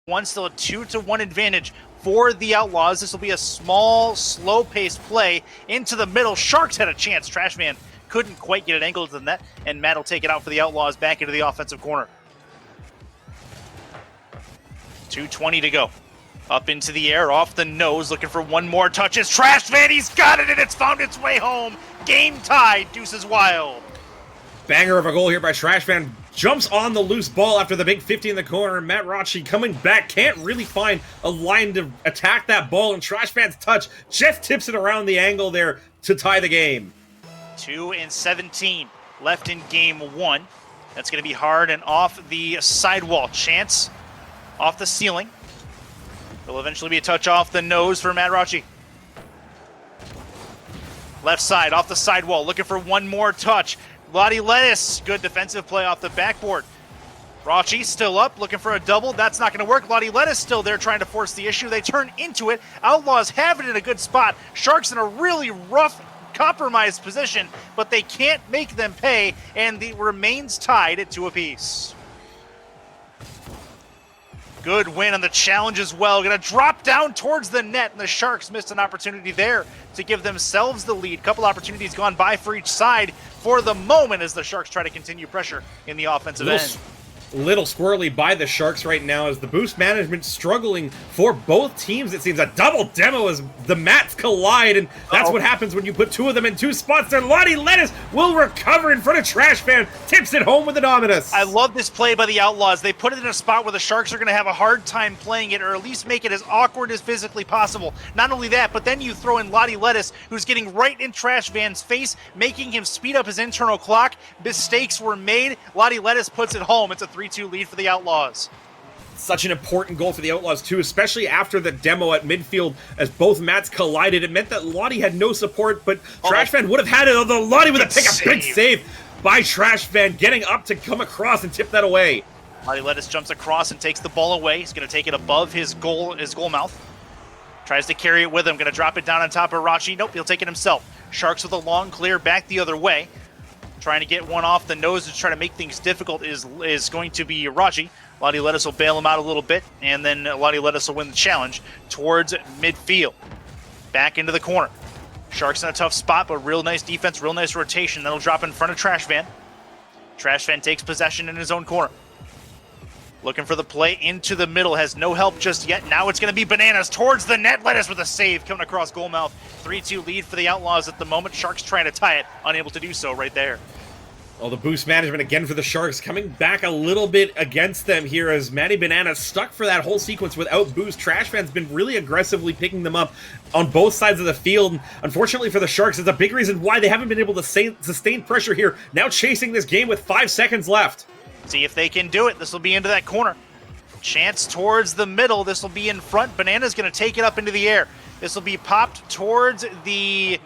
One, still a 2-1 advantage for the Outlaws. This will be a small, slow-paced play into the middle. Sharks had a chance. Trashman couldn't quite get it angled to the net, and Matt will take it out for the Outlaws back into the offensive corner. 2:20 to go. Up into the air, off the nose, looking for one more touch. It's Trashman, he's got it, and it's found its way home. Game tied, Deuces Wild. Banger of a goal here by Trashman. Jumps on the loose ball after the big 50 in the corner. Matt Rocci coming back, can't really find a line to attack that ball, and Trashman's touch just tips it around the angle there to tie the game. 2:17 left in game one. That's going to be hard and off the sidewall. Chance off the ceiling. There'll eventually be a touch off the nose for Matt Rocci. Left side, off the sidewall, looking for one more touch. Lottie Lettuce, good defensive play off the backboard. Rocci still up, looking for a double. That's not going to work. Lottie Lettuce still there trying to force the issue. They turn into it. Outlaws have it in a good spot. Sharks in a really rough, compromised position, but they can't make them pay, and it remains tied at 2 apiece. Good win on the challenge as well. Going to drop down towards the net, and the Sharks missed an opportunity there to give themselves the lead. Couple opportunities gone by for each side for the moment as the Sharks try to continue pressure in the offensive end. Little squirrely by the Sharks right now as the boost management struggling for both teams. It seems a double demo as the mats collide, and that's what happens when you put two of them in two spots there. Lottie Lettuce will recover in front of Trashman, tips it home with the dominus. I love this play by the Outlaws. They put it in a spot where the Sharks are going to have a hard time playing it, or at least make it as awkward as physically possible. Not only that, but then you throw in Lottie Lettuce, who's getting right in Trashman's face, making him speed up his internal clock. Mistakes were made. Lottie Lettuce puts it home. It's a 3-2 lead for the Outlaws. Such an important goal for the Outlaws too, especially after the demo at midfield as both mats collided. It meant that Lottie had no support, but Trashman would have had it, although Lottie with a pick-up. Good save by Trashman, getting up to come across and tip that away. Lottie Lettuce jumps across and takes the ball away. He's going to take it above his goal mouth. Tries to carry it with him. Going to drop it down on top of Rocci. Nope, he'll take it himself. Sharks with a long clear back the other way. Trying to get one off the nose to try to make things difficult is going to be Rocci. Lottie Lettuce will bail him out a little bit, and then Lottie Lettuce will win the challenge towards midfield. Back into the corner. Sharks in a tough spot, but real nice defense, real nice rotation. That'll drop in front of Trashman. Trashman takes possession in his own corner. Looking for the play into the middle, has no help just yet. Now it's going to be Bananas towards the net. Lettuce with a save coming across goal mouth. 3-2 lead for the Outlaws at the moment. Sharks trying to tie it, unable to do so right there. Oh, the boost management again for the Sharks, coming back a little bit against them here as Matty Banana stuck for that whole sequence without boost. Trashman's been really aggressively picking them up on both sides of the field. Unfortunately for the Sharks, it's a big reason why they haven't been able to sustain pressure here. Now chasing this game with 5 seconds left. See if they can do it. This will be into that corner. Chance towards the middle. This will be in front. Banana's going to take it up into the air. This will be popped towards the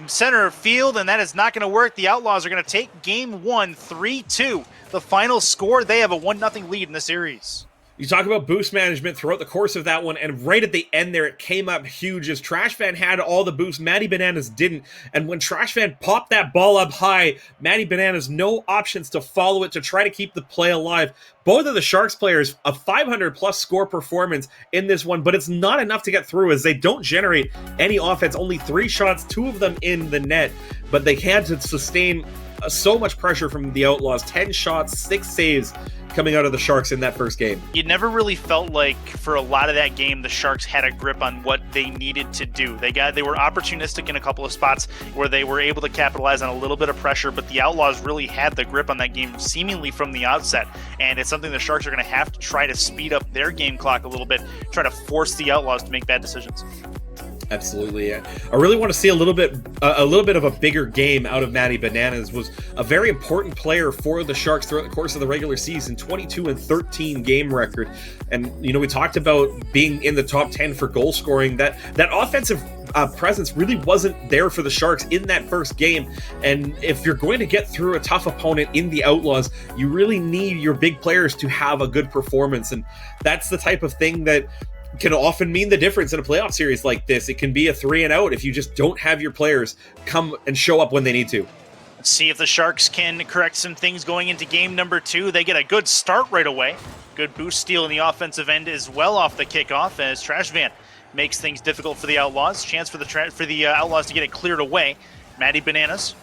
center field, and that is not going to work. The Outlaws are going to take game one, 3-2. The final score, they have a 1-0 lead in the series. You talk about boost management throughout the course of that one, and right at the end there, it came up huge as Trashman had all the boost. Matty Bananas didn't, and when Trashman popped that ball up high, Matty Bananas no options to follow it to try to keep the play alive. Both of the Sharks players, a 500-plus score performance in this one, but it's not enough to get through as they don't generate any offense. Only 3 shots, 2 of them in the net, but they had to sustain so much pressure from the Outlaws. 10 shots, 6 saves coming out of the Sharks in that first game. You never really felt like for a lot of that game the Sharks had a grip on what they needed to do. They were opportunistic in a couple of spots where they were able to capitalize on a little bit of pressure, but the Outlaws really had the grip on that game seemingly from the outset, and it's something the Sharks are going to have to try to speed up their game clock a little bit, try to force the Outlaws to make bad decisions. Absolutely. Yeah. I really want to see a little bit of a bigger game out of Matty Bananas. Was a very important player for the Sharks throughout the course of the regular season, 22-13 game record. And, you know, we talked about being in the top 10 for goal scoring. That offensive presence really wasn't there for the Sharks in that first game. And if you're going to get through a tough opponent in the Outlaws, you really need your big players to have a good performance. And that's the type of thing that can often mean the difference in a playoff series like this. It can be a 3-and-out if you just don't have your players come and show up when they need to. Let's see if the Sharks can correct some things going into game number 2. They get a good start right away. Good boost steal in the offensive end as well off the kickoff as Trash Van makes things difficult for the Outlaws. Chance for the Outlaws to get it cleared away. Maddie Bananas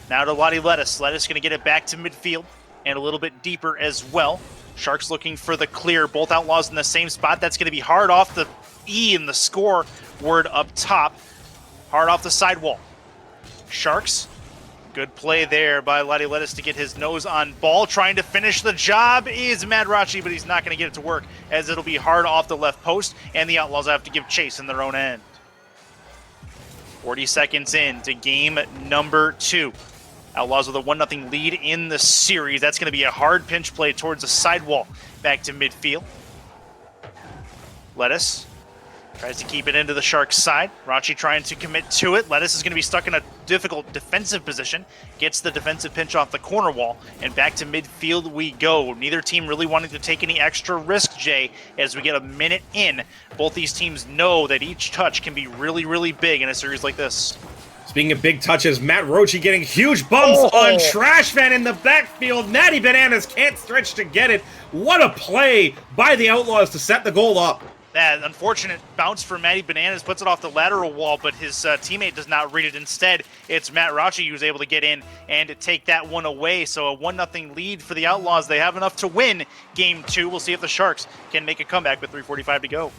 now to Lottie Lettuce. Lettuce going to get it back to midfield and a little bit deeper as well. Sharks looking for the clear. Both Outlaws in the same spot. That's going to be hard off the E in the score word up top. Hard off the sidewall. Sharks, good play there by Lottie Lettuce to get his nose on ball. Trying to finish the job is Madrachi, but he's not going to get it to work as it'll be hard off the left post, and the Outlaws have to give chase in their own end. 40 seconds in to game number 2. Outlaws with a 1-0 lead in the series. That's going to be a hard pinch play towards the sidewall. Back to midfield. Lettuce tries to keep it into the Sharks' side. Rachi trying to commit to it. Lettuce is going to be stuck in a difficult defensive position. Gets the defensive pinch off the corner wall. And back to midfield we go. Neither team really wanting to take any extra risk, Jay, as we get a minute in. Both these teams know that each touch can be really, really big in a series like this. Speaking of big touches, Matt Roche getting huge bumps on Trash Van in the backfield. Natty Bananas can't stretch to get it. What a play by the Outlaws to set the goal up. That unfortunate bounce for Matty Bananas puts it off the lateral wall, but his teammate does not read it. Instead, it's Matt Rachi who's able to get in and take that one away. So a 1-0 lead for the Outlaws. They have enough to win Game 2. We'll see if the Sharks can make a comeback with 3:45 to go.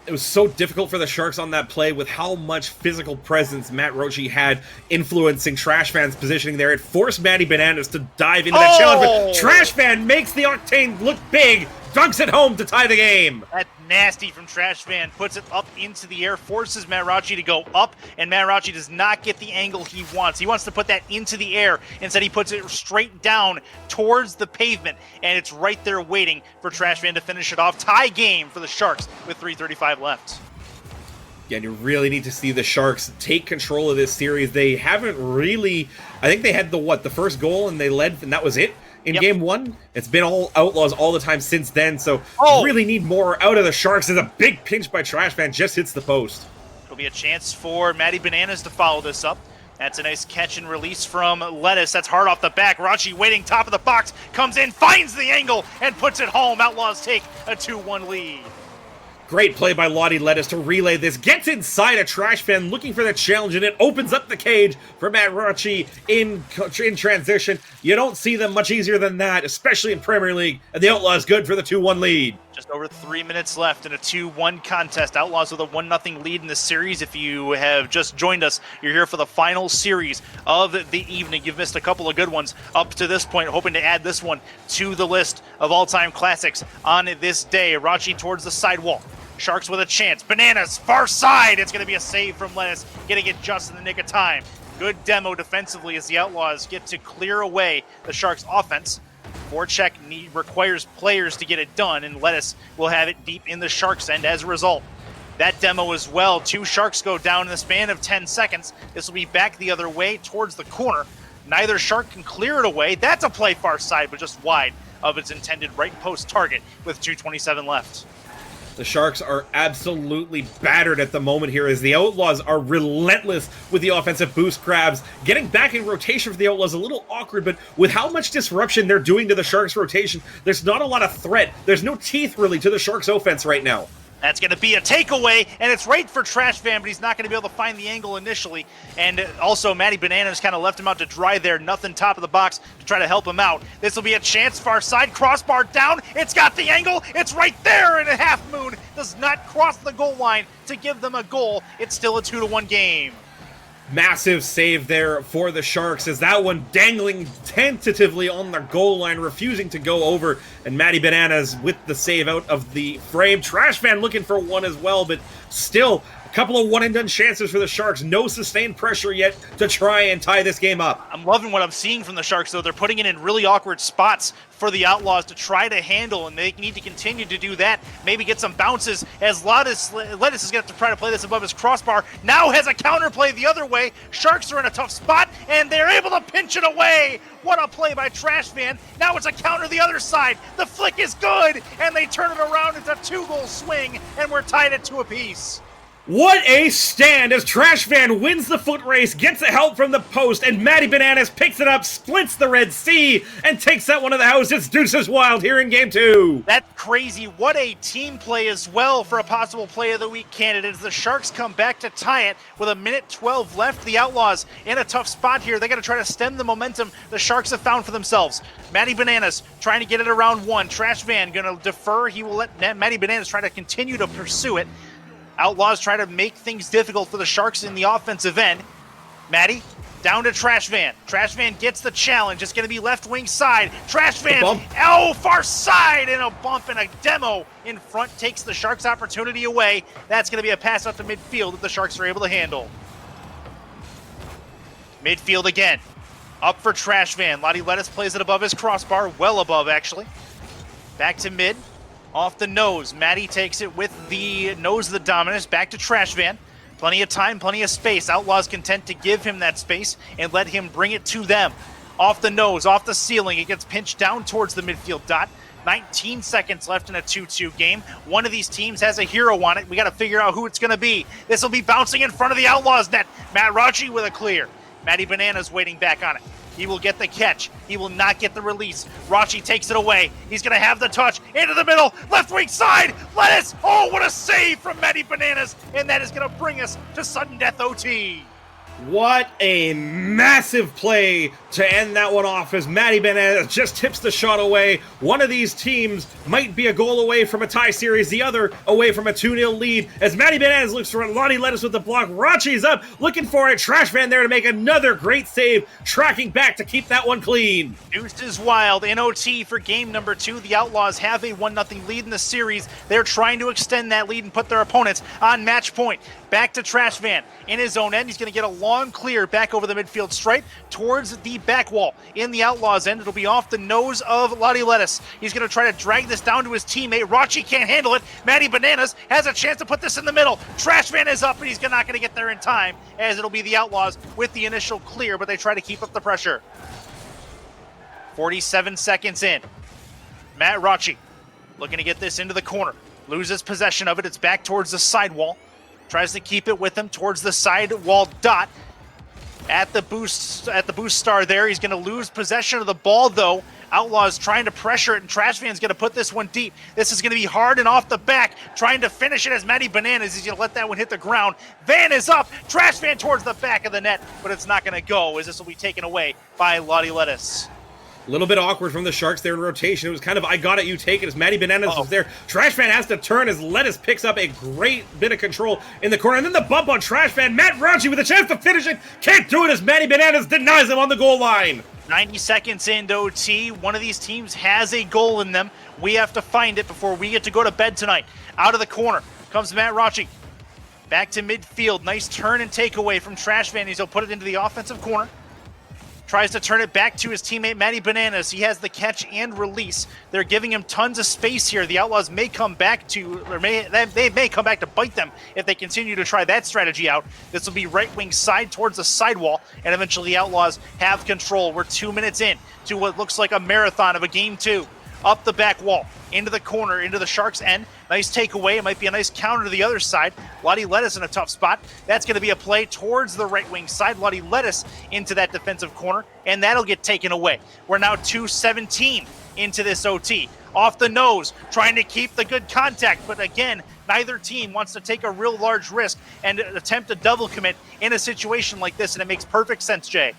It was so difficult for the Sharks on that play with how much physical presence Matt Roche had influencing Trash Van's positioning there. It forced Matty Bananas to dive into that challenge, but Trash Van makes the Octane look big, dunks it home to tie the game. That nasty from Trash Van puts it up into the air, forces Matt Rachi to go up, and Matt Rachi does not get the angle he wants. He wants to put that into the air. Instead, he puts it straight down towards the pavement, and it's right there waiting for Trash Van to finish it off. Tie game for the Sharks with 3:35 left. Yeah, and you really need to see the Sharks take control of this series. They haven't really... I think they had the first goal, and they led, and that was it. In Game 1, it's been all Outlaws all the time since then, so really need more out of the Sharks as a big pinch by Trash Van just hits the post. It'll be a chance for Matty Bananas to follow this up. That's a nice catch and release from Lettuce. That's hard off the back. Rachi waiting top of the box, comes in, finds the angle, and puts it home. Outlaws take a 2-1 lead. Great play by Lottie Lettuce to relay this. Gets inside a Trash Van looking for the challenge, and it opens up the cage for Matt Rachi in transition. You don't see them much easier than that, especially in Premier League. And the Outlaws good for the 2-1 lead. Just over 3 minutes left in a 2-1 contest. Outlaws with a 1-0 lead in this series. If you have just joined us, you're here for the final series of the evening. You've missed a couple of good ones up to this point, hoping to add this one to the list of all-time classics on this day. Rachi towards the sidewall. Sharks with a chance. Bananas, far side. It's going to be a save from Lettuce, getting it just in the nick of time. Good demo defensively as the Outlaws get to clear away the Sharks' offense. Forecheck requires players to get it done, and Lettuce will have it deep in the Sharks' end as a result. That demo as well. 2 Sharks go down in the span of 10 seconds. This will be back the other way towards the corner. Neither Shark can clear it away. That's a play far side, but just wide of its intended right post target with 2:27 left. The Sharks are absolutely battered at the moment here as the Outlaws are relentless with the offensive boost grabs. Getting back in rotation for the Outlaws a little awkward, but with how much disruption they're doing to the Sharks' rotation, there's not a lot of threat. There's no teeth really to the Sharks' offense right now. That's going to be a takeaway, and it's right for Trash Van, but he's not going to be able to find the angle initially. And also, Matty Bananas kind of left him out to dry there. Nothing top of the box to try to help him out. This will be a chance. Far side, crossbar down. It's got the angle. It's right there, and a half moon does not cross the goal line to give them a goal. It's still a 2-1 game. Massive save there for the Sharks as that one dangling tentatively on the goal line, refusing to go over, and Matty Bananas with the save out of the frame. Trash Van looking for one as well, but still a couple of one-and-done chances for the Sharks. No sustained pressure yet to try and tie this game up. I'm loving what I'm seeing from the Sharks, though. They're putting it in really awkward spots for the Outlaws to try to handle, and they need to continue to do that. Maybe get some bounces as Lettuce is going to have to try to play this above his crossbar. Now has a counterplay the other way. Sharks are in a tough spot, and they're able to pinch it away. What a play by Trash Van. Now it's a counter the other side. The flick is good, and they turn it around. It's a 2-goal swing, and we're tied at 2 apiece. What a stand as Trash Van wins the foot race, gets the help from the post, and Matty Bananas picks it up, splits the Red Sea, and takes that one to the house. It's Deuces Wild here in Game 2. That's crazy. What a team play as well for a possible Play of the Week candidate as the Sharks come back to tie it with a minute 12 left. The Outlaws in a tough spot here. They got to try to stem the momentum the Sharks have found for themselves. Matty Bananas trying to get it around one. Trash Van going to defer. He will let Matty Bananas try to continue to pursue it. Outlaws try to make things difficult for the Sharks in the offensive end. Matty down to Trash Van. Trash Van gets the challenge. It's going to be left wing side. Trash Van, far side, and a bump and a demo in front takes the Sharks' opportunity away. That's going to be a pass out to midfield that the Sharks are able to handle. Midfield again. Up for Trash Van. Lottie Lettuce plays it above his crossbar, well above actually. Back to mid. Off the nose. Matty takes it with the nose of the dominance. Back to Trash Van. Plenty of time, plenty of space. Outlaws content to give him that space and let him bring it to them. Off the nose, off the ceiling. It gets pinched down towards the midfield dot. 19 seconds left in a 2-2 game. One of these teams has a hero on it. We got to figure out who it's going to be. This will be bouncing in front of the Outlaws net. Matt Rachi with a clear. Matty Bananas waiting back on it. He will get the catch. He will not get the release. Rachi takes it away. He's going to have the touch. Into the middle. Left wing side. Lettuce. Oh, what a save from Matty Bananas. And that is going to bring us to sudden death OT. What a massive play to end that one off as Matty Bananas just tips the shot away. One of these teams might be a goal away from a tie series, the other away from a 2-0 lead. As Matty Bananas looks for Lottie Lettuce with the block, Rachi's up, looking for it. Trash Van there to make another great save, tracking back to keep that one clean. Deuces Wild in OT for game number 2. The Outlaws have a 1-0 lead in the series. They're trying to extend that lead and put their opponents on match point. Back to Trash Van in his own end. He's going to get a long clear back over the midfield stripe towards the back wall. In the Outlaws end, it'll be off the nose of Lottie Lettuce. He's going to try to drag this down to his teammate. Rachi can't handle it. Matty Bananas has a chance to put this in the middle. Trash Van is up, and he's not going to get there in time, as it'll be the Outlaws with the initial clear, but they try to keep up the pressure. 47 seconds in. Matt Rachi looking to get this into the corner. Loses possession of it. It's back towards the sidewall. Tries to keep it with him towards the sidewall dot. At the boost star there. He's going to lose possession of the ball, though. Outlaws trying to pressure it, and Trash Van's going to put this one deep. This is going to be hard and off the back. Trying to finish it as Matty Bananas. He's going to let that one hit the ground. Van is up. Trash Van towards the back of the net, but it's not going to go, as this will be taken away by Lottie Lettuce. A little bit awkward from the Sharks there in rotation. It was kind of, I got it, you take it, as Matty Bananas was there. Trash Van has to turn as Lettuce picks up a great bit of control in the corner. And then the bump on Trash Van. Matt Rachi with a chance to finish it. Can't do it as Matty Bananas denies him on the goal line. 90 seconds into OT. One of these teams has a goal in them. We have to find it before we get to go to bed tonight. Out of the corner comes Matt Rachi. Back to midfield. Nice turn and takeaway from Trash Van. He'll put it into the offensive corner. Tries to turn it back to his teammate Matty Bananas. He has the catch and release. They're giving him tons of space here. The Outlaws may come back to, or they may come back to bite them if they continue to try that strategy out. This will be right wing side towards the sidewall, and eventually the Outlaws have control. We're 2 minutes in to what looks like a marathon of a game 2. Up the back wall, into the corner, into the Sharks' end. Nice takeaway. It might be a nice counter to the other side. Lottie Lettuce in a tough spot. That's going to be a play towards the right wing side. Lottie Lettuce into that defensive corner, and that'll get taken away. We're now 2:17 into this OT. Off the nose, trying to keep the good contact, but again, neither team wants to take a real large risk and attempt a double commit in a situation like this, and it makes perfect sense, Jay.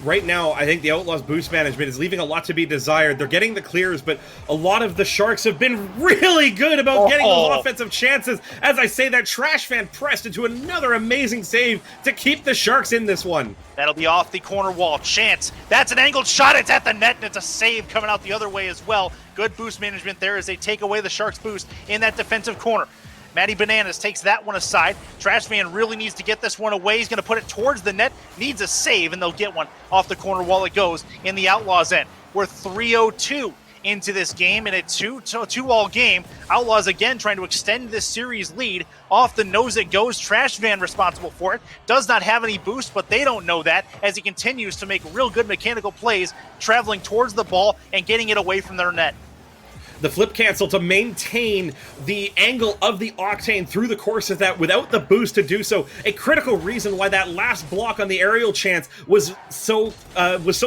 Right now, I think the Outlaws' boost management is leaving a lot to be desired. They're getting the clears, but a lot of the Sharks have been really good about getting those offensive chances. As I say that, Trash Van pressed into another amazing save to keep the Sharks in this one. That'll be off the corner wall. Chance. That's an angled shot. It's at the net, and it's a save coming out the other way as well. Good boost management there as they take away the Sharks' boost in that defensive corner. Matty Bananas takes that one aside. Trash Van really needs to get this one away. He's going to put it towards the net. Needs a save, and they'll get one off the corner wall. It goes in the Outlaws' end. We're 3:02 into this game, and a 2-all game. Outlaws again trying to extend this series lead. Off the nose it goes. Trash Van responsible for it. Does not have any boost, but they don't know that as he continues to make real good mechanical plays, traveling towards the ball and getting it away from their net. the flip cancel to maintain the angle of the Octane through the course of that without the boost to do so. A critical reason why that last block on the aerial chance was so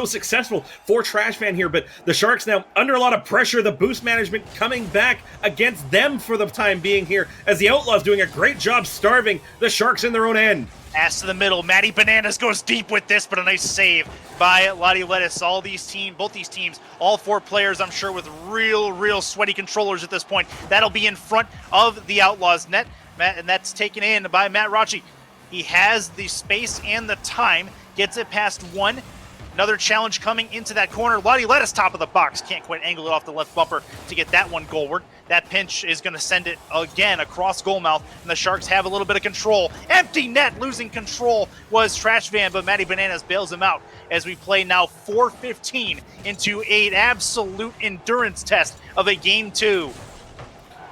successful for Trashman here, but the Sharks now under a lot of pressure, the boost management coming back against them for the time being here, as the Outlaws doing a great job starving the Sharks in their own end. Pass to the middle. Matty Bananas goes deep with this, but a nice save by Lottie Lettuce. Both these teams, all 4 players, I'm sure, with real sweaty controllers at this point. That'll be in front of the Outlaws net, and that's taken in by Matt Rocci. He has the space and the time, gets it past 1. Another challenge coming into that corner. Lottie Lettuce, top of the box. Can't quite angle it off the left bumper to get that one goalward. That pinch is going to send it again across goal mouth, and the Sharks have a little bit of control. Empty net, losing control was Trash Van, but Matty Bananas bails him out as we play now 4:15 into an absolute endurance test of a Game 2.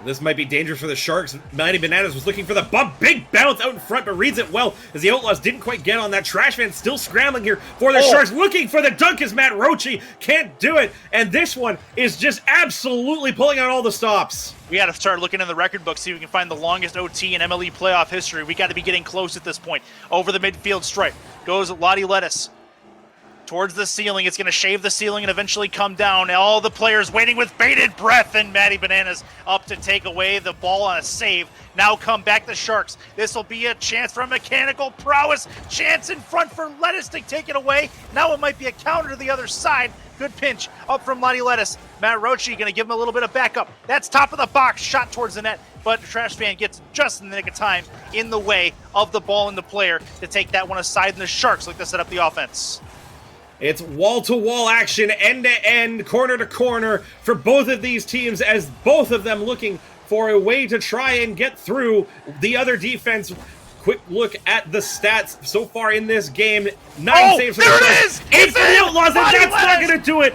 This might be dangerous for the Sharks. Matty Bananas was looking for the bump. Big bounce out in front, but reads it well as the Outlaws didn't quite get on that. Trashman still scrambling here for the Sharks. Looking for the dunk as Matt Roche can't do it. And this one is just absolutely pulling out all the stops. We got to start looking in the record book, see if we can find the longest OT in MLE playoff history. We got to be getting close at this point. Over the midfield stripe goes Lottie Lettuce. Towards the ceiling, it's going to shave the ceiling and eventually come down. All the players waiting with bated breath, and Matty Bananas up to take away the ball on a save. Now come back the Sharks. This will be a chance for mechanical prowess. Chance in front for Lettuce to take it away. Now it might be a counter to the other side. Good pinch up from Lottie Lettuce. Matt Roche going to give him a little bit of backup. That's top of the box, shot towards the net, but Trash Fan gets just in the nick of time in the way of the ball and the player to take that one aside, and the Sharks look to set up the offense. It's wall-to-wall action, end-to-end, corner-to-corner for both of these teams, as both of them looking for a way to try and get through the other defense. Quick look at the stats so far in this game. 9 saves for the Sharks. There it is! It's the Outlaws, and that's not going to do it!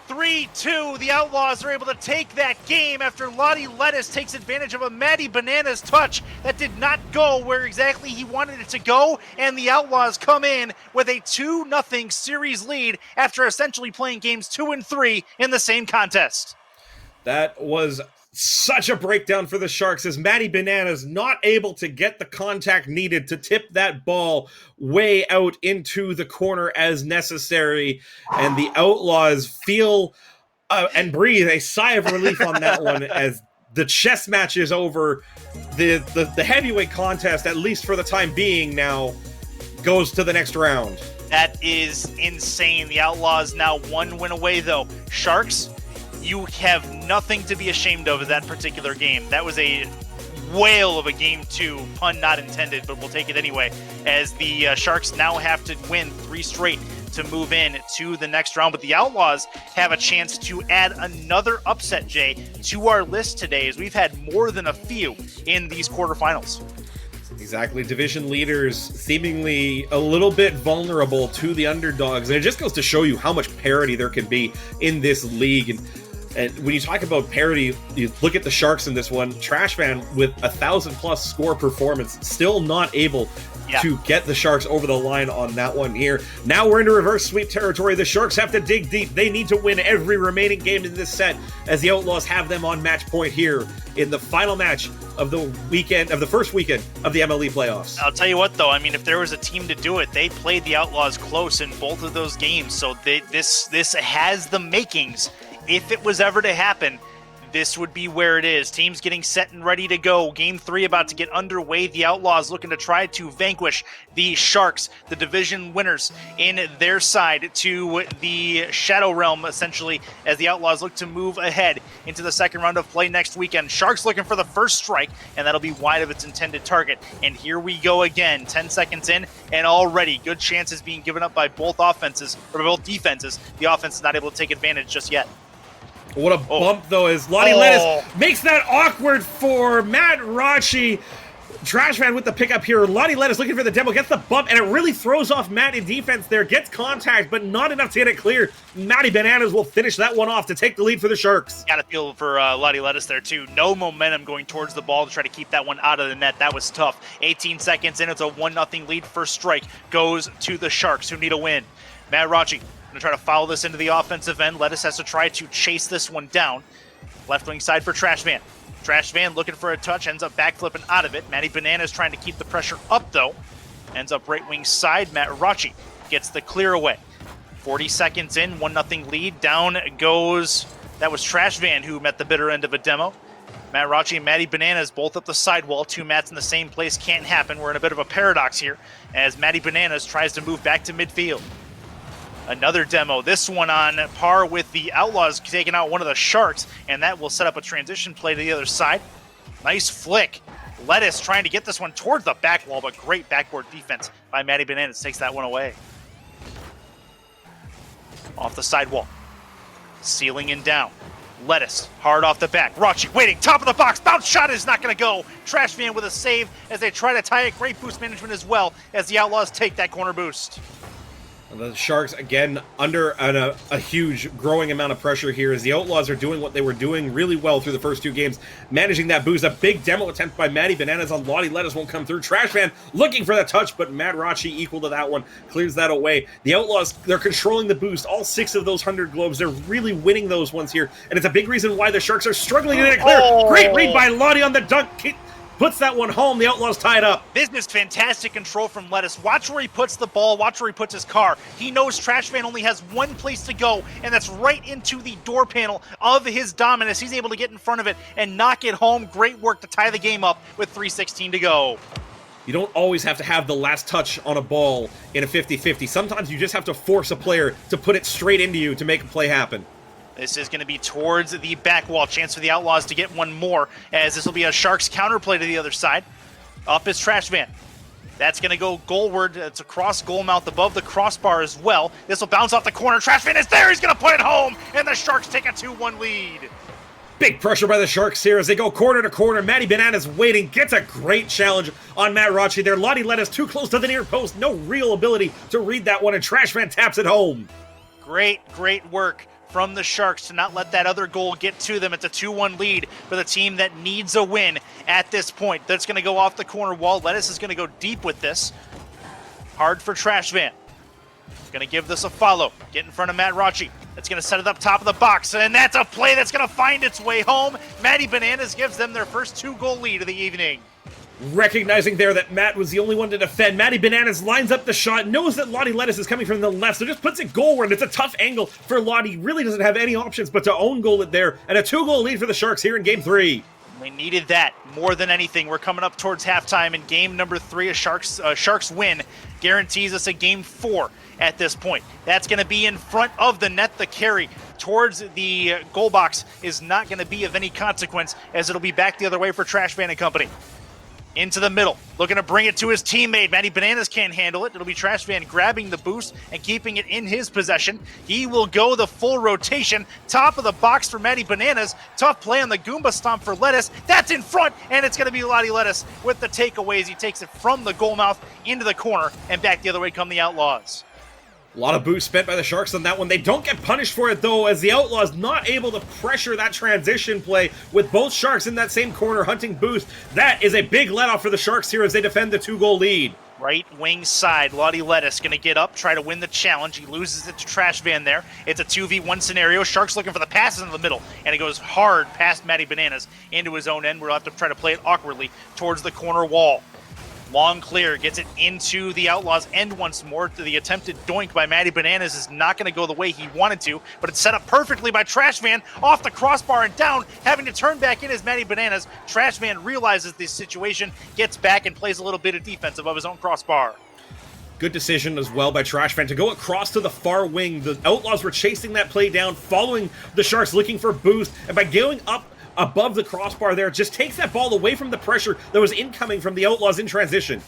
3-2, the Outlaws are able to take that game after Lottie Lettuce takes advantage of a Matty Bananas touch that did not go where exactly he wanted it to go, and the Outlaws come in with a 2-0 series lead after essentially playing games 2 and 3 in the same contest. That was such a breakdown for the Sharks, as Matty Bananas not able to get the contact needed to tip that ball way out into the corner as necessary, and the Outlaws feel and breathe a sigh of relief on that one as the chess match is over. The heavyweight contest, at least for the time being now, goes to the next round. That is insane. The Outlaws now 1 win away, though. Sharks, you have nothing to be ashamed of in that particular game. That was a whale of a Game 2, pun not intended, but we'll take it anyway, as the Sharks now have to win 3 straight to move in to the next round. But the Outlaws have a chance to add another upset, Jay, to our list today, as we've had more than a few in these quarterfinals. Exactly. Division leaders seemingly a little bit vulnerable to the underdogs. And it just goes to show you how much parity there can be in this league. And when you talk about parity, you look at the Sharks in this one. Trashman with 1,000+ score performance, still not able to get the Sharks over the line on that one here. Now we're into reverse sweep territory. The Sharks have to dig deep. They need to win every remaining game in this set, as the Outlaws have them on match point here in the final match of the weekend, of the first weekend of the MLE playoffs. I'll tell you what, though, I mean, if there was a team to do it, they played the Outlaws close in both of those games. So this has the makings. If it was ever to happen, this would be where it is. Teams getting set and ready to go. Game 3 about to get underway. The Outlaws looking to try to vanquish the Sharks, the division winners, in their side to the Shadow Realm, essentially, as the Outlaws look to move ahead into the second round of play next weekend. Sharks looking for the first strike, and that'll be wide of its intended target. And here we go again, 10 seconds in, and already good chances being given up by both offenses, or both defenses. The offense is not able to take advantage just yet. What a bump, though, as Lottie Lettuce makes that awkward for Matt Rachi. Trashman with the pickup here. Lottie Lettuce looking for the demo, gets the bump, and it really throws off Matt in defense there. Gets contact, but not enough to get it clear. Matty Bananas will finish that one off to take the lead for the Sharks. Got a feel for Lottie Lettuce there, too. No momentum going towards the ball to try to keep that one out of the net. That was tough. 18 seconds in, it's a 1-0 lead. First strike goes to the Sharks, who need a win. Matt Rachi Gonna try to follow this into the offensive end. Lettuce has to try to chase this one down. Left wing side for Trash Van. Trash Van looking for a touch, ends up backflipping out of it. Matty Bananas trying to keep the pressure up though. Ends up right wing side. Matt Rachi gets the clear away. 40 seconds in, 1-0 lead. Down goes, that was Trash Van who met the bitter end of a demo. Matt Rachi and Matty Bananas both up the sidewall. Two mats in the same place can't happen. We're in a bit of a paradox here as Matty Bananas tries to move back to midfield. Another demo, this one on par with the Outlaws taking out one of the Sharks, and that will set up a transition play to the other side. Nice flick. Lettuce trying to get this one towards the back wall, but great backboard defense by Matty Bananas takes that one away. Off the sidewall. Sealing in down. Lettuce, hard off the back. Rachi waiting, top of the box. Bounce shot is not going to go. Trash Van with a save as they try to tie it. Great boost management as well as the Outlaws take that corner boost. The Sharks, again, under a huge growing amount of pressure here as the Outlaws are doing what they were doing really well through the first two games, managing that boost. A big demo attempt by Matty Bananas on Lottie. Lettuce won't come through. Trash Van looking for the touch, but Matt Rachi equal to that one, clears that away. The Outlaws, they're controlling the boost. All 6 of those 100 globes, they're really winning those ones here, and it's a big reason why the Sharks are struggling to get it clear. Oh. Great read by Lottie on the dunk. Puts that one home. The Outlaws tied up. This is fantastic control from Lettuce. Watch where he puts the ball. Watch where he puts his car. He knows Trash Van only has one place to go, and that's right into the door panel of his dominance. He's able to get in front of it and knock it home. Great work to tie the game up with 3:16 to go. You don't always have to have the last touch on a ball in a 50-50. Sometimes you just have to force a player to put it straight into you to make a play happen. This is going to be towards the back wall. Chance for the Outlaws to get one more, as this will be a Sharks counterplay to the other side. Up is Trash Van. That's going to go goalward. It's across goal mouth above the crossbar as well. This will bounce off the corner. Trash Van is there. He's going to put it home, and the Sharks take a 2-1 lead. Big pressure by the Sharks here as they go corner to corner. Matty Bananas waiting, gets a great challenge on Matt Rachi there. Lottie Lettuce too close to the near post. No real ability to read that one, and Trash Van taps it home. Great work from the Sharks to not let that other goal get to them. It's a 2-1 lead for the team that needs a win at this point. That's going to go off the corner wall. Lettuce is going to go deep with this. Hard for Trash Van. Going to give this a follow. Get in front of Matt Rachi. That's going to set it up top of the box, and that's a play that's going to find its way home. Matty Bananas gives them their first 2-goal lead of the evening. Recognizing there that Matt was the only one to defend, Matty Bananas lines up the shot, knows that Lottie Lettuce is coming from the left, so just puts it goalward. It's a tough angle for Lottie. Really doesn't have any options but to own goal it there, and a 2-goal lead for the Sharks here in Game 3. They needed that more than anything. We're coming up towards halftime in game number 3. A Sharks win guarantees us a Game 4 at this point. That's going to be in front of the net. The carry towards the goal box is not going to be of any consequence, as it'll be back the other way for Trash Van and company. Into the middle, looking to bring it to his teammate. Matty Bananas can't handle it. It'll be Trash Van grabbing the boost and keeping it in his possession. He will go the full rotation. Top of the box for Matty Bananas. Tough play on the Goomba Stomp for Lettuce. That's in front, and it's going to be Lottie Lettuce with the takeaways. He takes it from the goal mouth into the corner, and back the other way come the Outlaws. A lot of boost spent by the Sharks on that one. They don't get punished for it, though, as the Outlaws not able to pressure that transition play with both Sharks in that same corner hunting boost. That is a big let-off for the Sharks here as they defend the 2-goal lead. Right wing side, Lottie Lettuce going to get up, try to win the challenge. He loses it to Trash Van there. It's a 2v1 scenario. Sharks looking for the passes in the middle, and it goes hard past Matty Bananas into his own end. We'll have to try to play it awkwardly towards the corner wall. Long clear, gets it into the Outlaws' end once more. The attempted doink by Matty Bananas is not going to go the way he wanted to, but it's set up perfectly by Trash Van off the crossbar and down, having to turn back in as Matty Bananas. Trash Van realizes this situation, gets back and plays a little bit of defense above his own crossbar. Good decision as well by Trash Van to go across to the far wing. The Outlaws were chasing that play down, following the Sharks looking for boost, and by going up above the crossbar there, just takes that ball away from the pressure that was incoming from the Outlaws in transition.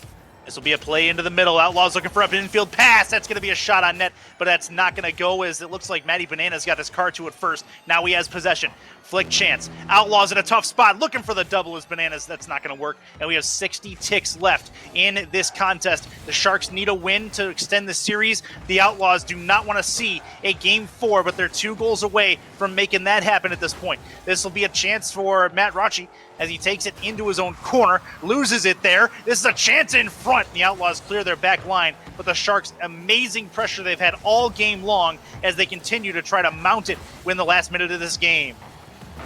This will be a play into the middle. Outlaws looking for an infield pass. That's going to be a shot on net, but that's not going to go, as it looks like Matty Bananas got his car to it first. Now he has possession. Flick chance. Outlaws in a tough spot, looking for the double as Bananas. That's not going to work, and we have 60 ticks left in this contest. The Sharks need a win to extend the series. The Outlaws do not want to see a Game 4, but they're 2 goals away from making that happen at this point. This will be a chance for Matt Rocci as he takes it into his own corner, loses it there. This is a chance in front. The Outlaws clear their back line, but the Sharks, amazing pressure they've had all game long as they continue to try to mount it win the last minute of this game.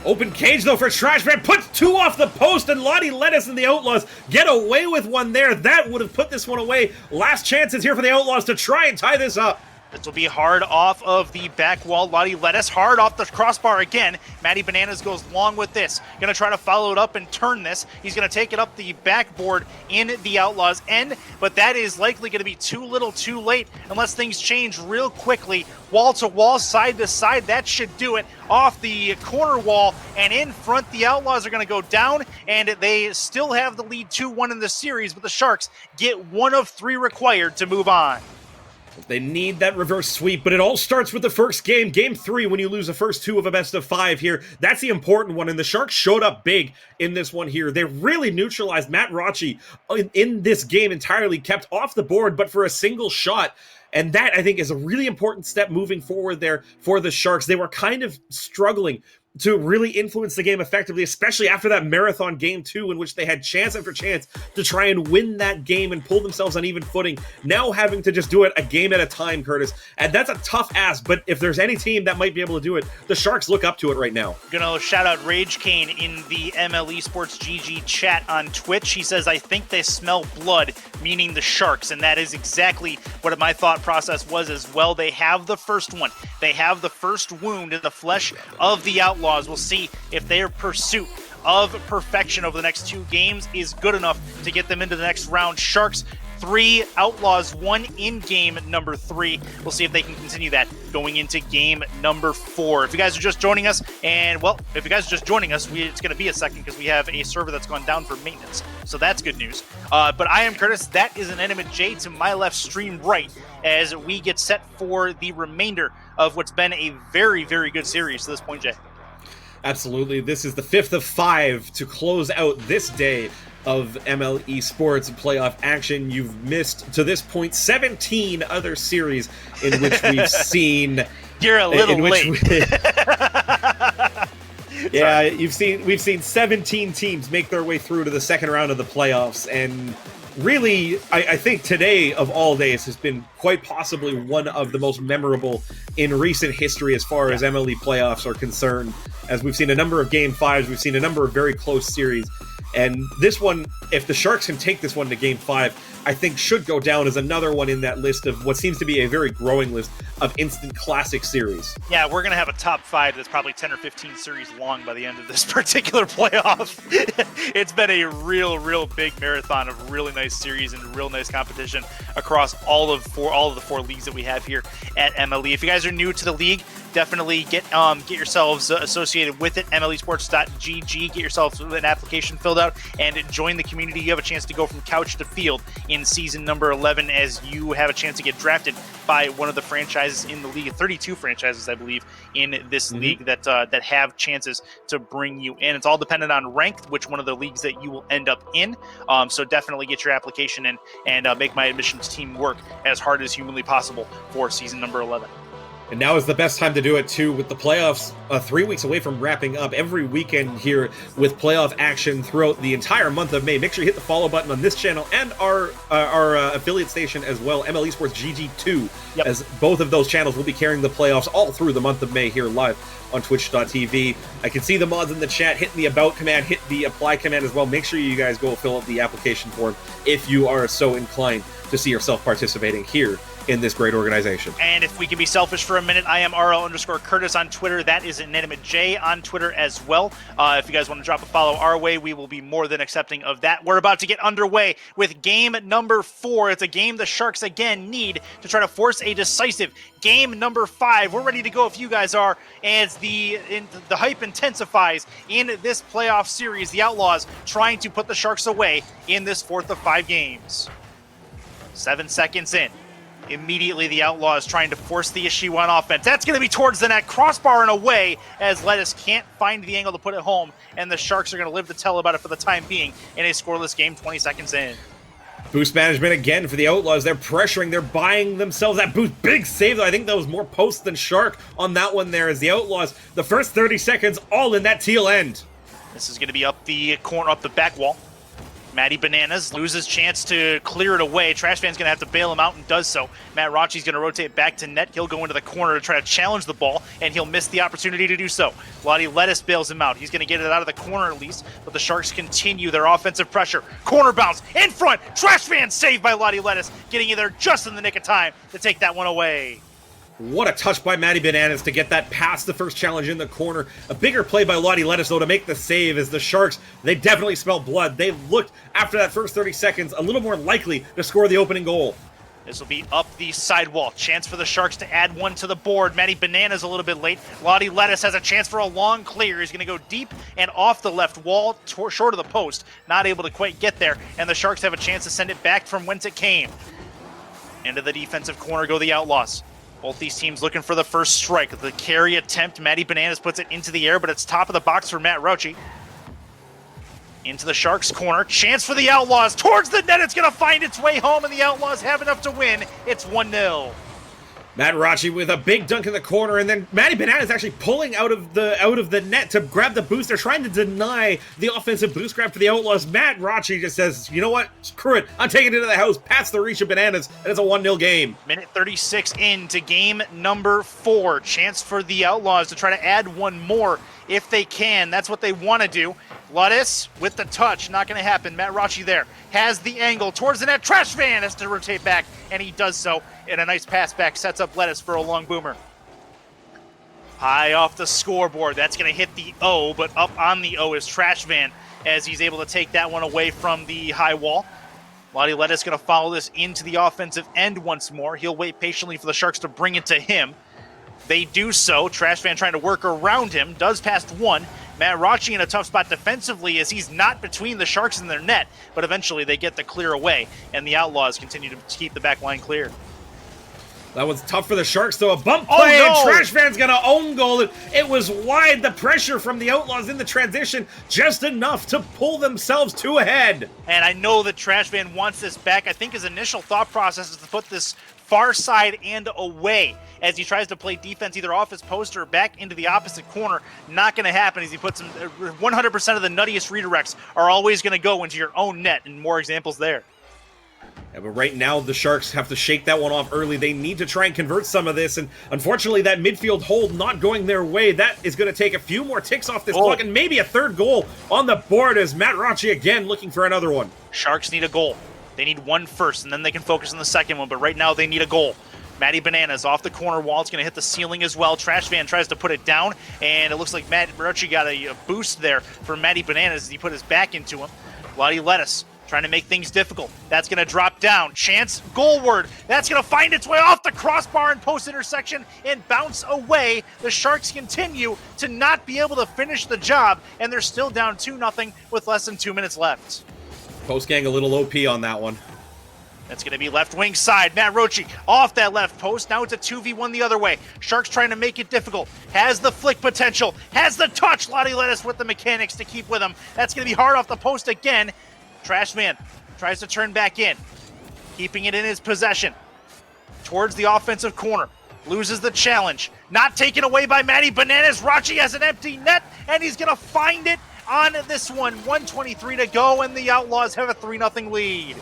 Open cage, though, for Trashman. Puts two off the post, and Lottie Lettuce and the Outlaws get away with one there. That would have put this one away. Last chances here for the Outlaws to try and tie this up. This will be hard off of the back wall. Lottie Lettuce hard off the crossbar again. Matty Bananas goes long with this. Going to try to follow it up and turn this. He's going to take it up the backboard in the Outlaws' end, but that is likely going to be too little too late unless things change real quickly. Wall to wall, side to side, that should do it. Off the corner wall and in front, the Outlaws are going to go down, and they still have the lead 2-1 in the series, but the Sharks get 1 of 3 required to move on. They need that reverse sweep, but it all starts with the first game. Game 3, when you lose the first 2 of a best of 5 here. That's the important one, and the Sharks showed up big in this one here. They really neutralized Matt Rocci in this game entirely, kept off the board, but for a single shot. And that, I think, is a really important step moving forward there for the Sharks. They were kind of struggling to really influence the game effectively, especially after that marathon game 2 in which they had chance after chance to try and win that game and pull themselves on even footing. Now having to just do it a game at a time, Curtis. And that's a tough ask, but if there's any team that might be able to do it, the Sharks look up to it right now. Gonna shout out Rage Kane in the MLE Esports GG chat on Twitch. He says, I think they smell blood, meaning the Sharks. And that is exactly what my thought process was as well. They have the first one. They have the first wound in the flesh of the Outlaws. We'll see if their pursuit of perfection over the next 2 games is good enough to get them into the next round. Sharks 3, Outlaws 1 in game number 3. We'll see if they can continue that going into game number 4. If you guys are just joining us, it's going to be a second because we have a server that's gone down for maintenance. So that's good news. But I am Curtis. That is an Inanimate J to my left, stream right, as we get set for the remainder of what's been a very, very good series to this point, Jay. Absolutely. This is the 5th of 5 to close out this day of MLE Sports playoff action. You've missed, to this point, 17 other series in which we've seen... You're a little late. Yeah, we've seen 17 teams make their way through to the second round of the playoffs, and really, I think today of all days has been quite possibly one of the most memorable in recent history as far as MLE playoffs are concerned, as we've seen a number of Game 5s, we've seen a number of very close series, and this one, if the Sharks can take this one to Game 5, I think should go down as another one in that list of what seems to be a very growing list of instant classic series. Yeah, we're going to have a top 5 that's probably 10 or 15 series long by the end of this particular playoff. It's been a real big marathon of really nice series and real nice competition across all of the 4 leagues that we have here at MLE. If you guys are new to the league, definitely get yourselves associated with it. MLEsports.gg. Get yourself an application filled out and join the community. You have a chance to go from couch to field in season number 11 as you have a chance to get drafted by one of the franchises in the league. 32 franchises, I believe, in this league that have chances to bring you in. It's all dependent on rank, which one of the leagues that you will end up in. So definitely get your application in and make my admissions team work as hard as humanly possible for season number 11. And now is the best time to do it, too, with the playoffs 3 weeks away from wrapping up. Every weekend here with playoff action throughout the entire month of May. Make sure you hit the follow button on this channel and our affiliate station as well, MLE Sports GG2, as both of those channels will be carrying the playoffs all through the month of May here live on twitch.tv. I can see the mods in the chat. Hit the about command, hit the apply command as well. Make sure you guys go fill out the application form if you are so inclined to see yourself participating here in this great organization. And if we can be selfish for a minute, I am RL_Curtis on Twitter. That is Inanimate J on Twitter as well. If you guys want to drop a follow our way, we will be more than accepting of that. We're about to get underway with game number 4. It's a game the Sharks again need to try to force a decisive game number 5. We're ready to go if you guys are, as the hype intensifies in this playoff series. The Outlaws trying to put the Sharks away in this 4th of 5 games. 7 seconds in. Immediately, the Outlaws trying to force the issue on offense. That's going to be towards the net, crossbar and away, as Lettuce can't find the angle to put it home, and the Sharks are going to live to tell about it for the time being in a scoreless game 20 seconds in. Boost management again for the Outlaws. They're pressuring. They're buying themselves that boost. Big save, though. I think that was more post than Shark on that one there as the Outlaws, the first 30 seconds, all in that teal end. This is going to be up the corner, up the back wall. Matty Bananas loses chance to clear it away. Trash Fan's going to have to bail him out and does so. Matt Rachi's going to rotate back to net. He'll go into the corner to try to challenge the ball, and he'll miss the opportunity to do so. Lottie Lettuce bails him out. He's going to get it out of the corner at least, but the Sharks continue their offensive pressure. Corner bounce in front. Trash Fan saved by Lottie Lettuce, getting in there just in the nick of time to take that one away. What a touch by Matty Bananas to get that past the first challenge in the corner. A bigger play by Lottie Lettuce, though, to make the save as the Sharks, they definitely smell blood. They looked, after that first 30 seconds, a little more likely to score the opening goal. This will be up the sidewall. Chance for the Sharks to add one to the board. Matty Bananas a little bit late. Lottie Lettuce has a chance for a long clear. He's going to go deep and off the left wall, short of the post. Not able to quite get there, and the Sharks have a chance to send it back from whence it came. Into the defensive corner go the Outlaws. Both these teams looking for the first strike. The carry attempt, Matty Bananas puts it into the air, but it's top of the box for Matt Roche. Into the Sharks' corner. Chance for the Outlaws. Towards the net. It's going to find its way home, and the Outlaws have enough to win. It's 1-0. Matt Rachi with a big dunk in the corner, and then Matty Bananas actually pulling out of the net to grab the boost. They're trying to deny the offensive boost grab for the Outlaws. Matt Rachi just says, you know what? Screw it. I'm taking it to the house, past the reach of Bananas, and it's a 1-0 game. Minute 36 into game number 4. Chance for the Outlaws to try to add one more if they can. That's what they want to do. Lettuce with the touch, not going to happen. Matt Rachi there has the angle towards the net. Trash Fan has to rotate back, and he does so. And a nice pass back sets up Lettuce for a long boomer. High off the scoreboard. That's going to hit the O, but up on the O is Trash Van as he's able to take that one away from the high wall. Lottie Lettuce going to follow this into the offensive end once more. He'll wait patiently for the Sharks to bring it to him. They do so. Trash Fan trying to work around him. Does past one. Matt Rachi in a tough spot defensively as he's not between the Sharks and their net, but eventually they get the clear away, and the Outlaws continue to keep the back line clear. That was tough for the Sharks, though. A bump play, and Trash Fan's going to own goal. It was wide. The pressure from the Outlaws in the transition, just enough to pull themselves to ahead. And I know that Trash Fan wants this back. I think his initial thought process is to put this far side and away as he tries to play defense either off his post or back into the opposite corner. Not going to happen as he puts him 100% of the nuttiest redirects are always going to go into your own net, and more examples there. Yeah, but right now, the Sharks have to shake that one off early. They need to try and convert some of this, and unfortunately, that midfield hold not going their way. That is going to take a few more ticks off this clock, and maybe a third goal on the board as Matt Rachi again looking for another one. Sharks need a goal. They need one first, and then they can focus on the second one, but right now they need a goal. Matty Bananas off the corner wall. It's going to hit the ceiling as well. Trash Fan tries to put it down, and it looks like Matt Rachi got a boost there for Matty Bananas as he put his back into him. Lottie Lettuce trying to make things difficult. That's going to drop down. Chance goalward. That's going to find its way off the crossbar and post intersection and bounce away. The Sharks continue to not be able to finish the job, and they're still down 2-0 with less than 2 minutes left. Post gang a little OP on that one. That's going to be left wing side. Matt Rachi off that left post. Now it's a 2v1 the other way. Sharks trying to make it difficult. Has the flick potential. Has the touch. Lottie Lettuce with the mechanics to keep with him. That's going to be hard off the post again. Trash Man tries to turn back in. Keeping it in his possession. Towards the offensive corner. Loses the challenge. Not taken away by Matty Bananas. Rachi has an empty net, and he's going to find it on this one. 1:23 to go, and the Outlaws have a 3-0 lead.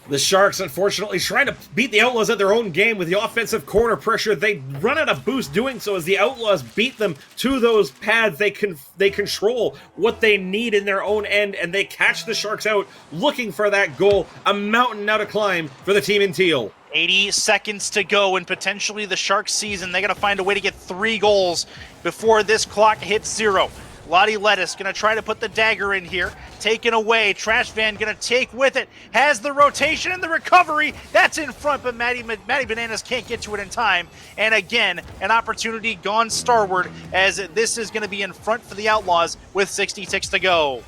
The Sharks, unfortunately, trying to beat the Outlaws at their own game with the offensive corner pressure. They run out of boost doing so as the Outlaws beat them to those pads. They control what they need in their own end, and they catch the Sharks out looking for that goal. A mountain now to climb for the team in teal. 80 seconds to go, and potentially the Sharks season. They got to find a way to get 3 goals before this clock hits 0. Lottie Lettuce going to try to put the dagger in here. Taken away. Trash Van going to take with it. Has the rotation and the recovery. That's in front, but Matty Bananas can't get to it in time. And again, an opportunity gone starward as this is going to be in front for the Outlaws with 60 ticks to go.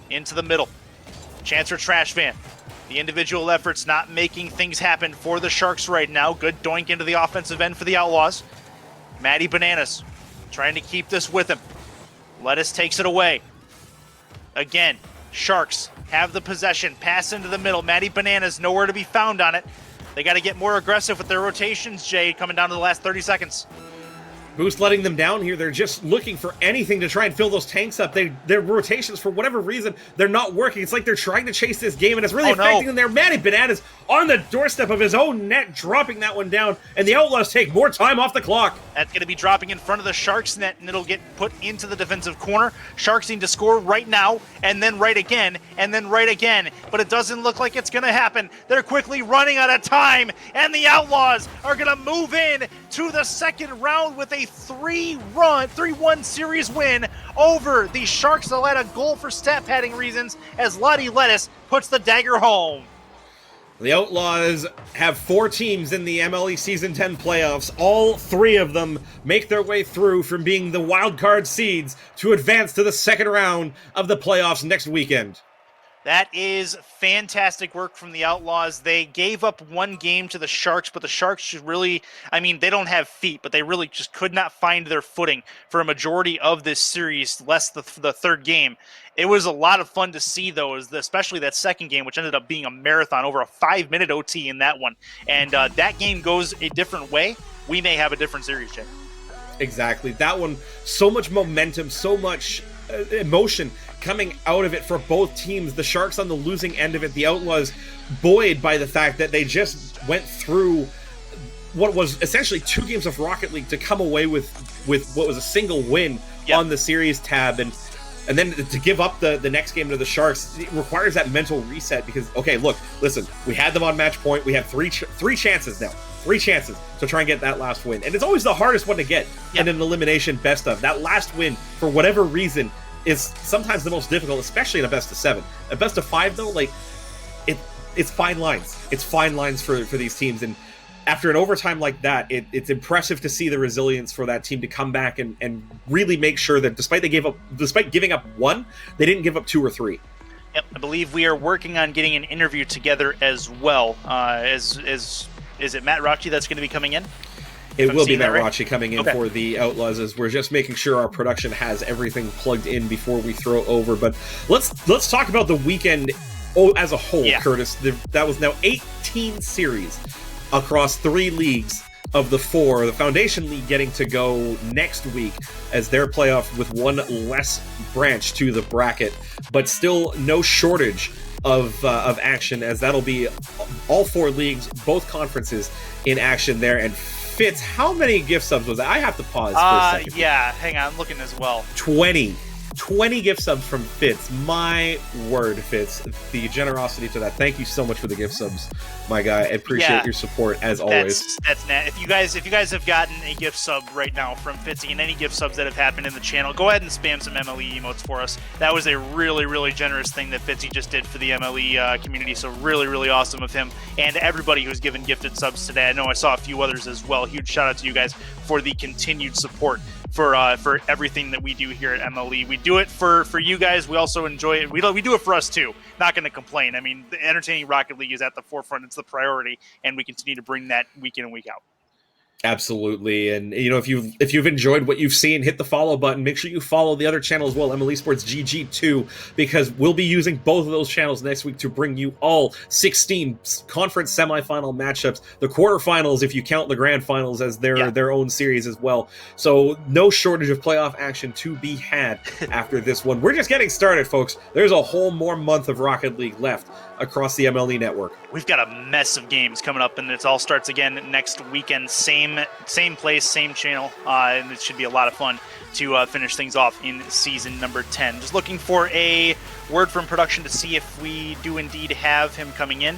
Into the middle. Chance for Trash Van. The individual efforts not making things happen for the Sharks right now. Good doink into the offensive end for the Outlaws. Matty Bananas trying to keep this with him. Lettuce takes it away. Again, Sharks have the possession, pass into the middle. Matty Bananas nowhere to be found on it. They got to get more aggressive with their rotations, Jay, coming down to the last 30 seconds. Who's letting them down here? They're just looking for anything to try and fill those tanks up. Their rotations, for whatever reason, they're not working. It's like they're trying to chase this game, and it's really affecting them there. Matty Bananas on the doorstep of his own net, dropping that one down, and the Outlaws take more time off the clock. That's going to be dropping in front of the Sharks net, and it'll get put into the defensive corner. Sharks need to score right now, and then right again, and then right again. But it doesn't look like it's going to happen. They're quickly running out of time, and the Outlaws are going to move in to the second round with a 3-1 series win over the Sharks. They'll add a goal for stat padding reasons as Lottie Lettuce puts the dagger home. The Outlaws have 4 teams in the MLE Season 10 playoffs. All 3 of them make their way through from being the wild card seeds to advance to the second round of the playoffs next weekend. That is fantastic work from the Outlaws. They gave up 1 game to the Sharks, but the Sharks really, they don't have feet, but they really just could not find their footing for a majority of this series, less the third game. It was a lot of fun to see, though, especially that second game, which ended up being a marathon, over a 5-minute OT in that one. And that game goes a different way. We may have a different series, Jay. Exactly. That one, so much momentum, so much emotion coming out of it for both teams. The Sharks on the losing end of it, the Outlaws buoyed by the fact that they just went through what was essentially 2 games of Rocket League to come away with what was a single win on the series tab, and then to give up the next game to the Sharks, it requires that mental reset because, okay, look, listen, we had them on match point. We have three chances now. 3 chances to try and get that last win. And it's always the hardest one to get in an elimination best of. That last win, for whatever reason, is sometimes the most difficult, especially in a best of 7. A best of 5, though, it's fine lines. It's fine lines for these teams. And after an overtime like that, it's impressive to see the resilience for that team to come back and really make sure that despite giving up 1, they didn't give up 2 or 3. Yep, I believe we are working on getting an interview together as well. Is it Matt Rocci that's going to be coming in? It will be Matt Rocci coming in for the Outlaws, as we're just making sure our production has everything plugged in before we throw over. But let's talk about the weekend as a whole, Curtis. That was now 18 series across 3 leagues of the 4. The Foundation League getting to go next week as their playoff with 1 less branch to the bracket, but still no shortage of action, as that'll be all 4 leagues, both conferences in action there. And Fitz, how many gift subs was that? I have to pause for a second. Yeah, hang on, I'm looking as well. 20 gift subs from Fitz. My word, Fitz. The generosity to that. Thank you so much for the gift subs, my guy. I appreciate your support as always. That's net. If you guys have gotten a gift sub right now from Fitzy and any gift subs that have happened in the channel, go ahead and spam some MLE emotes for us. That was a really, really generous thing that Fitzy just did for the MLE community. So really, really awesome of him and everybody who's given gifted subs today. I know I saw a few others as well. Huge shout out to you guys for the continued support for everything that we do here at MLE. We do it for you guys. We also enjoy it. We do it for us too. Not going to complain. The entertaining Rocket League is at the forefront. It's the priority, and we continue to bring that week in and week out. Absolutely. And if you've enjoyed what you've seen, hit the follow button. Make sure you follow the other channel as well, MLE Esports GG2, because we'll be using both of those channels next week to bring you all 16 conference semifinal matchups, the quarterfinals if you count the grand finals as their own series as well. So no shortage of playoff action to be had after this one. We're just getting started, folks. There's a whole more month of Rocket League left across the MLE network. We've got a mess of games coming up, and it all starts again next weekend. Same place, same channel, and it should be a lot of fun to finish things off in season number 10. Just looking for a word from production to see if we do indeed have him coming in.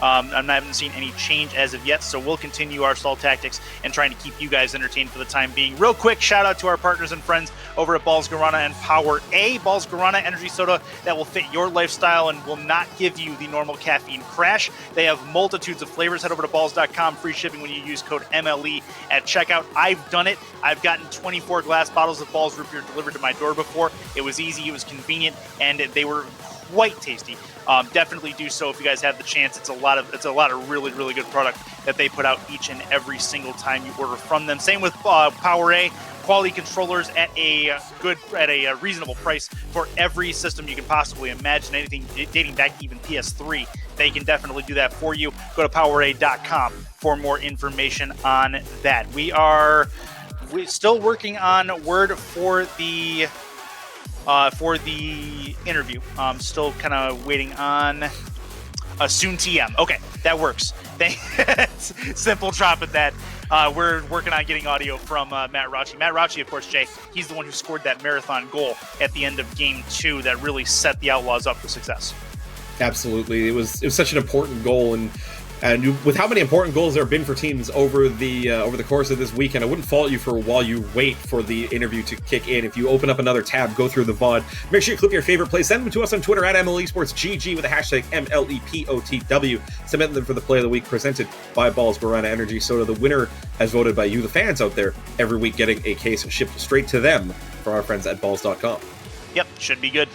I haven't seen any change as of yet, so we'll continue our stall tactics and trying to keep you guys entertained for the time being. Real quick, shout out to our partners and friends over at Balls Guarana and Power A. Balls Guarana energy soda that will fit your lifestyle and will not give you the normal caffeine crash. They have multitudes of flavors. Head over to balls.com. Free shipping when you use code MLE at checkout. I've done it. I've gotten 24 glass bottles of Balls root beer delivered to my door before. It was easy. It was convenient, and they were quite tasty. Definitely do so if you guys have the chance. It's a lot of really, really good product that they put out each and every single time you order from them. Same with PowerA. Quality controllers at a reasonable price for every system you can possibly imagine, anything dating back to even PS3. They can definitely do that for you. Go to PowerA.com for more information on that. We're still working on word for the interview. Still kind of waiting on a soon TM. Okay, that works. Simple drop at that. We're working on getting audio from Matt Rocci. Matt Rocci, of course, Jay, he's the one who scored that marathon goal at the end of Game 2 that really set the Outlaws up for success. Absolutely. It was such an important goal, and with how many important goals there have been for teams over the course of this weekend, I wouldn't fault you for while you wait for the interview to kick in. If you open up another tab, go through the VOD, make sure you click your favorite play, send them to us on Twitter at MLE Esports GG with the hashtag MLEPOTW. Submit them for the play of the week presented by Balls Guarana Energy Soda. The winner as voted by you, the fans out there, every week getting a case shipped straight to them from our friends at balls.com. Yep, should be good.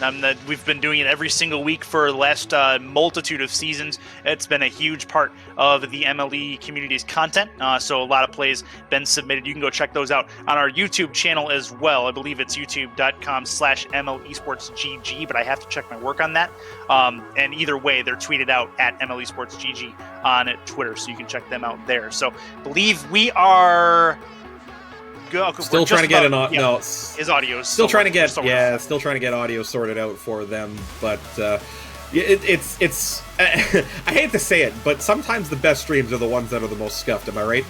We've been doing it every single week for the last multitude of seasons. It's been a huge part of the MLE community's content, so a lot of plays been submitted. You can go check those out on our YouTube channel as well. I believe it's youtube.com/MLE Esports GG, but I have to check my work on that. And either way, they're tweeted out at MLE Esports GG on Twitter, so you can check them out there. So believe we are... Still trying to get his audio is still trying to get still trying to get audio sorted out for them, but it's I hate to say it, but sometimes the best streams are the ones that are the most scuffed. Am I right?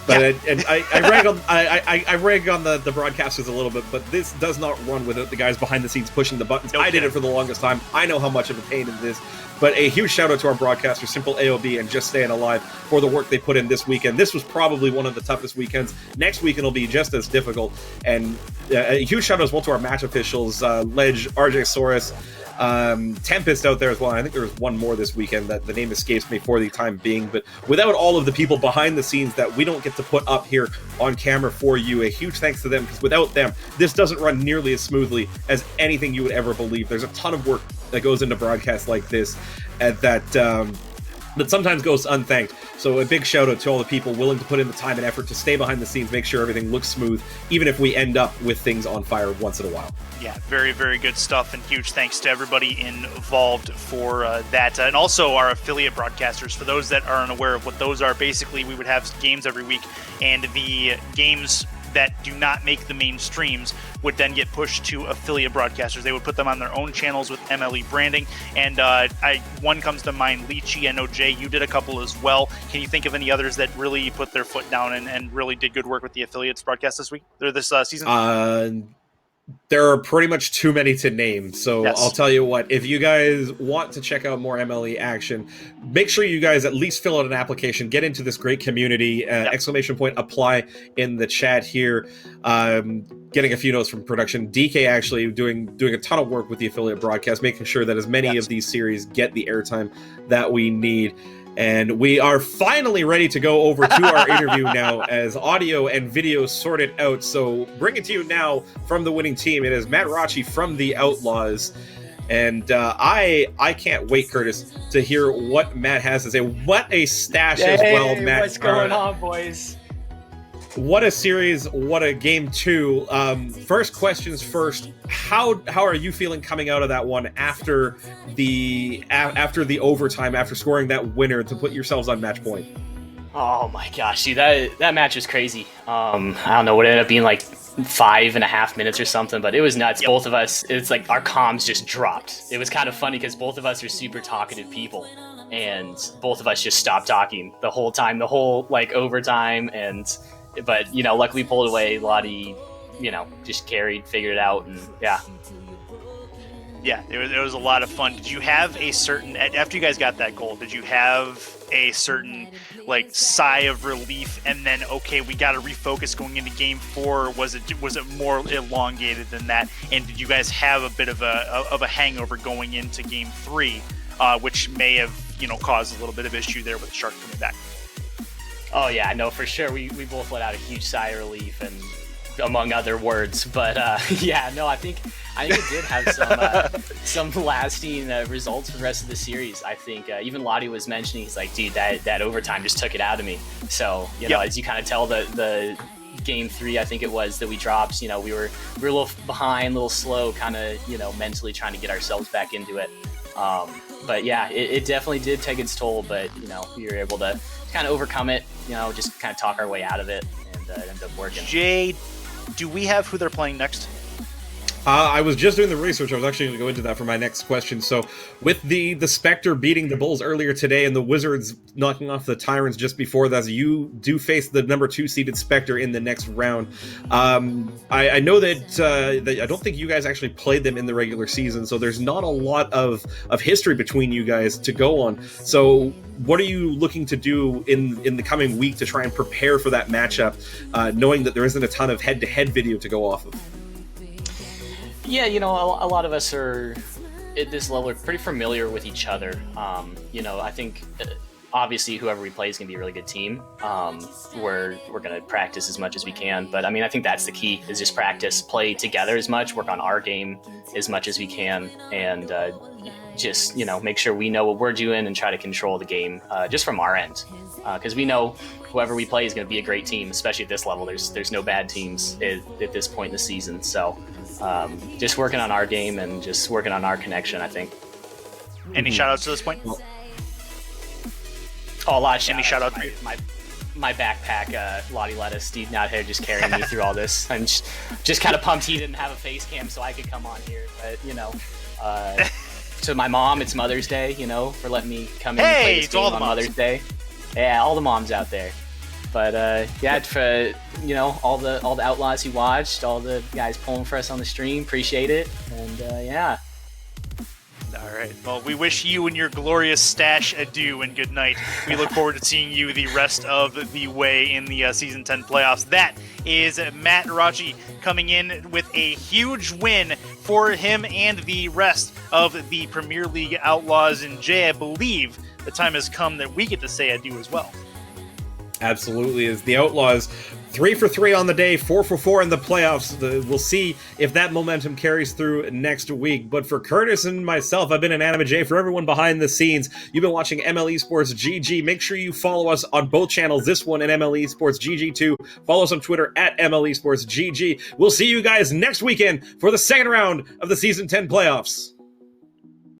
But yeah. I rag on the broadcasters a little bit, but this does not run without the guys behind the scenes pushing the buttons. I did it for the longest time. I know how much of a pain it is. But a huge shout out to our broadcasters, Simple AOB and Just Staying Alive, for the work they put in this weekend. This was probably one of the toughest weekends. Next weekend will be just as difficult. And a huge shout out as well to our match officials, Ledge, RJ Soros, Tempest out there as well. I think there was one more this weekend that the name escapes me for the time being. But without all of the people behind the scenes that we don't get to put up here on camera for you, a huge thanks to them, because without them, this doesn't run nearly as smoothly as anything you would ever believe. There's a ton of work that goes into broadcasts like this that sometimes goes unthanked. So a big shout out to all the people willing to put in the time and effort to stay behind the scenes, make sure everything looks smooth, even if we end up with things on fire once in a while. Yeah, very, very good stuff, and huge thanks to everybody involved for that. And also our affiliate broadcasters. For those that aren't aware of what those are, basically we would have games every week, and the games that do not make the main streams would then get pushed to affiliate broadcasters. They would put them on their own channels with MLE branding, and one comes to mind, Leachy. I know, Jay, you did a couple as well. Can you think of any others that really put their foot down and really did good work with the affiliates broadcast this week, or this season? There are pretty much too many to name, so yes. I'll tell you what, if you guys want to check out more MLE action, make sure you guys at least fill out an application, get into this great community, exclamation point apply in the chat here. Getting a few notes from production. DK actually doing a ton of work with the affiliate broadcast, making sure that as many of these series get the airtime that we need. And we are finally ready to go over to our interview now, as audio and video sorted out. So bring it to you now from the winning team. It is Matt Rocci from the Outlaws. And I can't wait, Curtis, to hear what Matt has to say. What a stash as well, Matt. What's going on, boys? What a series, what a game 2. First questions first. How are you feeling coming out of that one after the overtime, after scoring that winner to put yourselves on match point? Oh my gosh, see, that match was crazy. I don't know what it ended up being, like 5.5 minutes or something, but it was nuts. Yep. Both of us, it's like our comms just dropped. It was kind of funny because both of us are super talkative people, and both of us just stopped talking the whole time, the whole like overtime. But, you know, luckily pulled away. Lottie, you know, just carried, figured it out, and yeah. Yeah, it was a lot of fun. Did you have a certain, after you guys got that goal, did you have a certain, like, sigh of relief and then, okay, we got to refocus going into game 4? Or was it more elongated than that? And did you guys have a bit of a hangover going into game 3, which may have, you know, caused a little bit of issue there with the Sharks coming back? Oh yeah, no, for sure. We both let out a huge sigh of relief, and among other words. But yeah, no, I think I think it did have some lasting results for the rest of the series. I think even Lottie was mentioning, he's like, dude, that overtime just took it out of me. So, you know, as you kind of tell the game 3, I think it was, that we dropped, you know, we were a little behind, a little slow, kind of, you know, mentally trying to get ourselves back into it. But yeah, it definitely did take its toll, but, you know, we were able to kind of overcome it, you know, just kind of talk our way out of it, and it ended up working. Jay, do we have who they're playing next? I was just doing the research. I was actually going to go into that for my next question. So, with the Spectre beating the Bulls earlier today and the Wizards knocking off the Tyrants just before that, you do face the number 2 seeded Spectre in the next round. I know that I don't think you guys actually played them in the regular season, so there's not a lot of history between you guys to go on. So, what are you looking to do in the coming week to try and prepare for that matchup, knowing that there isn't a ton of head-to-head video to go off of? Yeah, you know, a lot of us are at this level are pretty familiar with each other. You know, I think obviously whoever we play is going to be a really good team. We're going to practice as much as we can, but I mean, I think that's the key, is just practice, play together as much, work on our game as much as we can, and just, you know, make sure we know what we're doing and try to control the game just from our end, because we know whoever we play is going to be a great team, especially at this level. There's no bad teams at this point in the season, so just working on our game and just working on our connection, I think. Any shout outs to this point? Oh, a lot of shout out my backpack, Lottie Lettuce, Steve out here just carrying me through all this. I'm just kind of pumped he didn't have a face cam so I could come on here, but you know, to my mom, it's Mother's Day, you know, for letting me come in and play this game on Mother's Day. Yeah, all the moms out there. But yeah, for, you know, all the Outlaws who watched, all the guys pulling for us on the stream, appreciate it. And yeah. All right. Well, we wish you and your glorious stash adieu and good night. We look forward to seeing you the rest of the way in the Season 10 playoffs. That is Matt Raji coming in with a huge win for him and the rest of the Premier League Outlaws. And Jay, I believe the time has come that we get to say adieu as well. Absolutely, as the Outlaws 3 for 3 on the day, 4 for 4 in the playoffs. We'll see if that momentum carries through next week. But for Curtis and myself, I've been an Anima J. For everyone behind the scenes, you've been watching MLE Esports GG. Make sure you follow us on both channels, this one and MLE Esports GG 2. Follow us on Twitter at MLE Esports GG. We'll see you guys next weekend for the second round of the Season 10 playoffs.